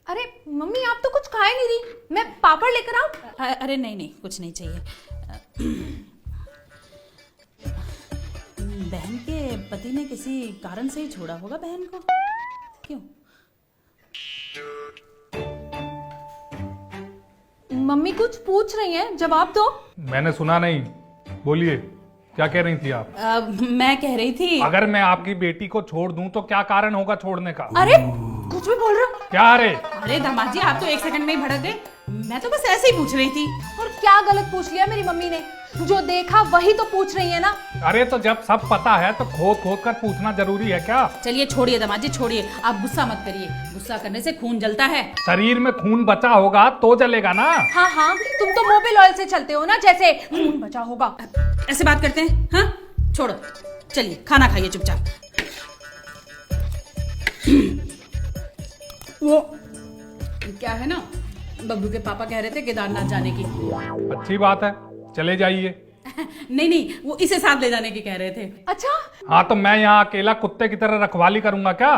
अरे मम्मी आप तो कुछ खाए नहीं रही, मैं पापड़ लेकर आऊं? अरे नहीं नहीं, कुछ नहीं चाहिए। बहन के पति ने किसी कारण से ही छोड़ा होगा बहन को। क्यों? मम्मी कुछ पूछ रही हैं, जवाब दो। मैंने सुना नहीं, बोलिए क्या कह रही थी आप? मैं कह रही थी अगर मैं आपकी बेटी को छोड़ दूं तो क्या कारण होगा छोड़ने का? अरे कुछ भी बोल रहे हो? क्या? अरे दामाद जी, आप तो एक सेकंड में ही भड़क गए। मैं तो बस ऐसे ही पूछ रही थी। और क्या गलत पूछ लिया मेरी मम्मी ने? जो देखा वही तो पूछ रही है ना। अरे तो जब सब पता है तो खोद खोद कर पूछना जरूरी है क्या? चलिए छोड़िए दामाद जी, छोड़िए, आप गुस्सा मत करिए। गुस्सा करने से खून जलता है। शरीर में खून बचा होगा तो जलेगा ना। हाँ हाँ, तुम तो मोबिल ऑयल से चलते हो ना, जैसे खून बचा होगा। ऐसे बात करते हैं? हाँ छोड़ो, चलिए खाना खाइए चुपचाप। वो क्या है ना, बब्लू के पापा कह रहे थे केदारनाथ जाने की। अच्छी बात है, चले जाइए। नहीं नहीं, वो इसे साथ ले जाने की कह रहे थे। अच्छा, हाँ तो मैं यहाँ अकेला कुत्ते की तरह रखवाली करूंगा क्या?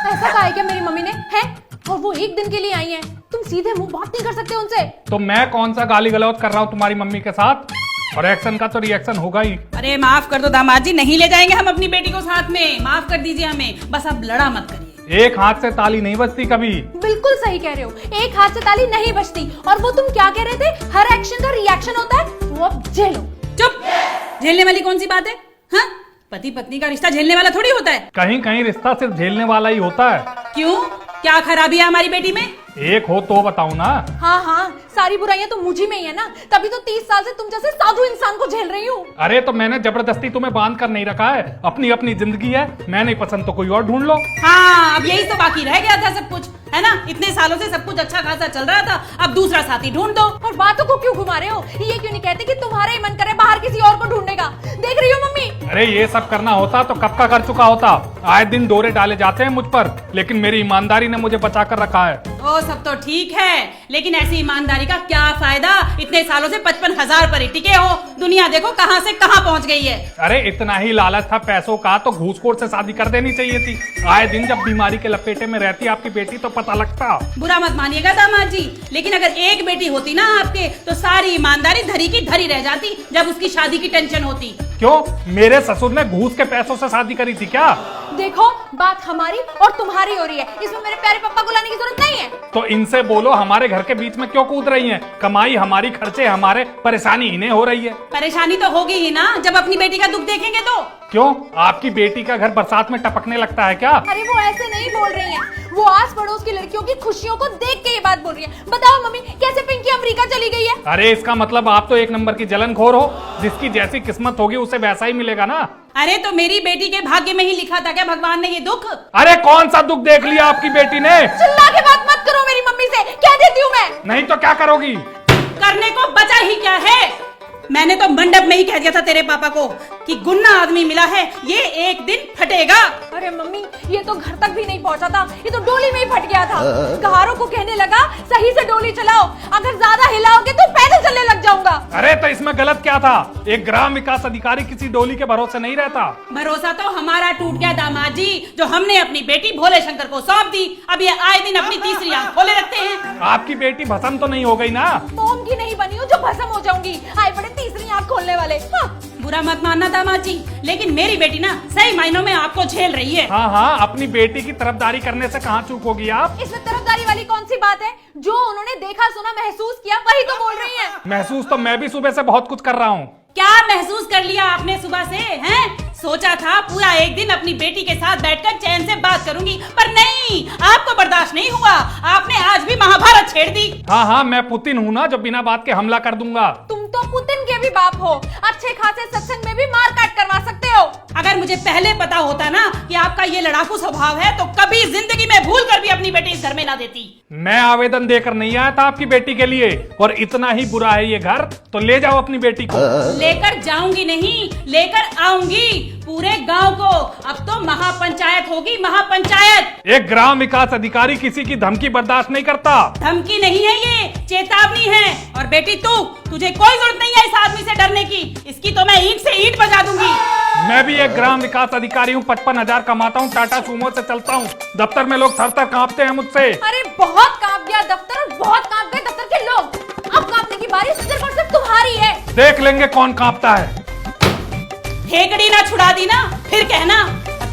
ऐसा कहा है क्या मेरी मम्मी ने? है और वो एक दिन के लिए आई हैं, तुम सीधे मुंह बात नहीं कर सकते उनसे? तो मैं कौन सा गाली गलौज कर रहा हूँ तुम्हारी मम्मी के साथ? और एक्शन का तो रिएक्शन होगा ही। अरे माफ कर दो दामाद जी, नहीं ले जाएंगे हम अपनी बेटी को साथ में। माफ कर दीजिए हमें, बस आप लड़ा मत करिए। एक हाथ से ताली नहीं बजती कभी। बिल्कुल सही कह रहे हो, एक हाथ से ताली नहीं बजती। और वो तुम क्या कह रहे थे, हर एक्शन का रिएक्शन होता है, तो अब झेलो। चुप, झेलने वाली कौन सी बात है? हाँ, पति पत्नी का रिश्ता झेलने वाला थोड़ी होता है। कहीं कहीं रिश्ता सिर्फ झेलने वाला ही होता है। क्यों, क्या खराबी है हमारी बेटी में? एक हो तो बताऊं ना। हाँ हाँ, सारी बुराइयां तो मुझी में ही है ना, तभी तो 30 साल से तुम जैसे साधु इंसान को झेल रही हूँ। अरे तो मैंने जबरदस्ती तुम्हें बांध कर नहीं रखा है, अपनी अपनी जिंदगी है। मैं नहीं पसंद तो कोई और ढूंढ लो। हाँ, अब यही तो बाकी रह गया था सब कुछ, है ना? इतने सालों से सब कुछ अच्छा खासा चल रहा था, अब दूसरा साथी ढूंढ दो। और बातों को क्यों घुमा रहे हो? ये क्यों नहीं कहते कि तुम्हारा ही मन करे बाहर किसी और को ढूंढने का? देख रही हो मम्मी? अरे ये सब करना होता तो कब का कर चुका होता। आए दिन डोरे डाले जाते हैं मुझ पर, लेकिन मेरी ईमानदारी ने मुझे बचा कर रखा है। ओ सब तो ठीक है, लेकिन ऐसी ईमानदारी का क्या फायदा? इतने सालों से 55,000 पर ही टिके हो, दुनिया देखो कहां से कहां पहुंच गई है। अरे इतना ही लालच था पैसों का तो घूसखोर से शादी कर देनी चाहिए थी। आए दिन जब बीमारी के लपेटे में रहती आपकी बेटी तो पता लगता। बुरा मत मानिएगा दामाद जी, लेकिन अगर एक बेटी होती ना आपके, तो सारी ईमानदारी धरी की धरी रह जाती जब उसकी शादी की टेंशन होती। क्यों, मेरे ससुर ने घूस के पैसों से शादी करी थी क्या? देखो, बात हमारी और तुम्हारी हो रही है, इसमें मेरे प्यारे पापा को लाने की जरूरत नहीं है। तो इनसे बोलो हमारे घर के बीच में क्यों कूद रही हैं? कमाई हमारी, खर्चे हमारे, परेशानी इन्हें हो रही है। परेशानी तो होगी ही ना, जब अपनी बेटी का दुख देखेंगे तो। क्यों, आपकी बेटी का घर बरसात में टपकने लगता है क्या? अरे वो ऐसे नहीं बोल रही हैं, वो आस पड़ोस की लड़कियों की खुशियों को देख के ये बात बोल रही है। बताओ मम्मी, कैसे पिंकी अमेरिका चली गई है? अरे इसका मतलब आप तो एक नंबर की जलनखोर हो, जिसकी जैसी किस्मत होगी उसे वैसा ही मिलेगा ना। अरे तो मेरी बेटी के भाग्य में ही लिखा था क्या भगवान ने ये दुख? अरे कौन सा दुख देख लिया आपकी बेटी ने? चिल्ला के बात मत करो मेरी मम्मी से, कह देती हूँ मैं। नहीं तो क्या करोगी? करने को बचा ही क्या है? मैंने तो मंडप में ही कह दिया था तेरे पापा को कि गुन्ना आदमी मिला है, ये एक दिन फटेगा। अरे मम्मी, ये तो घर तक भी नहीं पहुंचा था, ये तो डोली में ही फट गया था। घरों को कहने लगा सही से डोली चलाओ, अगर ज्यादा हिलाओगे तो पैदल चलने लग जाऊंगा। अरे तो इसमें गलत क्या था? एक ग्राम विकास अधिकारी किसी डोली के भरोसे नहीं रहता। भरोसा तो हमारा टूट गया दामाद जी, जो हमने अपनी बेटी भोले शंकर को सौंप दी। अब ये आए दिन अपनी तीसरी आंख खोले रखते हैं। आपकी बेटी भस्म तो नहीं हो गई ना? मोम की नहीं बनी हूँ जो भस्म हो जाऊंगी। आए बड़े तीसरी आंख खोलने वाले। हाँ। बुरा मत मानना दामाद जी, लेकिन मेरी बेटी ना सही मायनों में आपको झेल रही है। हाँ हाँ, अपनी बेटी की तरफदारी करने से कहाँ चूक होगी आप? इसमें तरफदारी वाली कौन सी बात है? जो उन्होंने देखा सुना महसूस किया वही तो बोल रही हैं। महसूस तो मैं भी सुबह से बहुत कुछ कर रहा हूँ। क्या महसूस कर लिया आपने सुबह से? हैं? सोचा था पूरा एक दिन अपनी बेटी के साथ बैठकर चैन से बात करूंगी, पर नहीं, आपको बर्दाश्त नहीं हुआ। आपने आज भी महाभारत छेड़ दी। हाँ हाँ, मैं पुतिन हूँ ना जो बिना बात के हमला कर दूंगा। तुम तो पुतिन के भी बाप हो, अच्छे खासे सत्संग में भी मार काट करवा सकते हो। अगर मुझे पहले पता होता ना कि आपका ये लड़ाकू स्वभाव है, तो कभी जिंदगी में भूल कर भी अपनी बेटी इस घर में ना देती। मैं आवेदन देकर नहीं आया था आपकी बेटी के लिए, और इतना ही बुरा है ये घर तो ले जाओ अपनी बेटी को। लेकर जाऊंगी नहीं, लेकर आऊंगी पूरे गांव को। अब तो महापंचायत होगी, महापंचायत। एक ग्राम विकास अधिकारी किसी की धमकी बर्दाश्त नहीं करता। धमकी नहीं है, ये चेतावनी है। और बेटी तुझे कोई जरूरत नहीं है इस आदमी से डरने की, इसकी तो मैं ईंट से ईंट बजा दूंगी। मैं भी एक ग्राम विकास अधिकारी हूँ, 55,000 कमाता हूँ, टाटा सूमो से चलता हूँ। दफ्तर में लोग थर थर कांपते हैं मुझसे। अरे बहुत कांप गया दफ्तर और बहुत कांप गए दफ्तर के लोग। अब कांपने की बारी सिर्फ और सिर्फ तुम्हारी है। देख लेंगे कौन कांपता है। हेकड़ी ना छुड़ा दी ना, फिर कहना।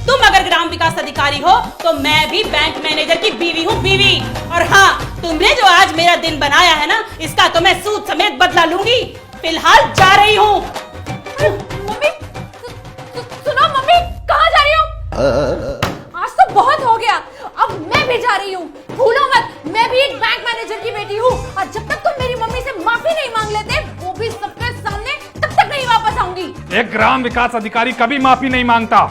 तुम अगर ग्राम विकास अधिकारी हो तो मैं भी बैंक मैनेजर की बीवी हूँ, बीवी। और हाँ, तुमने जो आज मेरा दिन बनाया है ना, इसका तो मैं सूद समेत बदला लूंगी। फिलहाल जा रही हूँ। मम्मी सुनो मम्मी, कहाँ जा रही हो? आज तो बहुत हो गया, अब मैं भी जा रही हूँ। भूलो मत, मैं भी एक बैंक मैनेजर की बेटी हूँ और जब तक तुम मेरी मम्मी से माफी नहीं मांग लेते, वो भी सबके सामने, तब तक नहीं वापस आऊंगी। एक ग्राम विकास अधिकारी कभी माफी नहीं मांगता।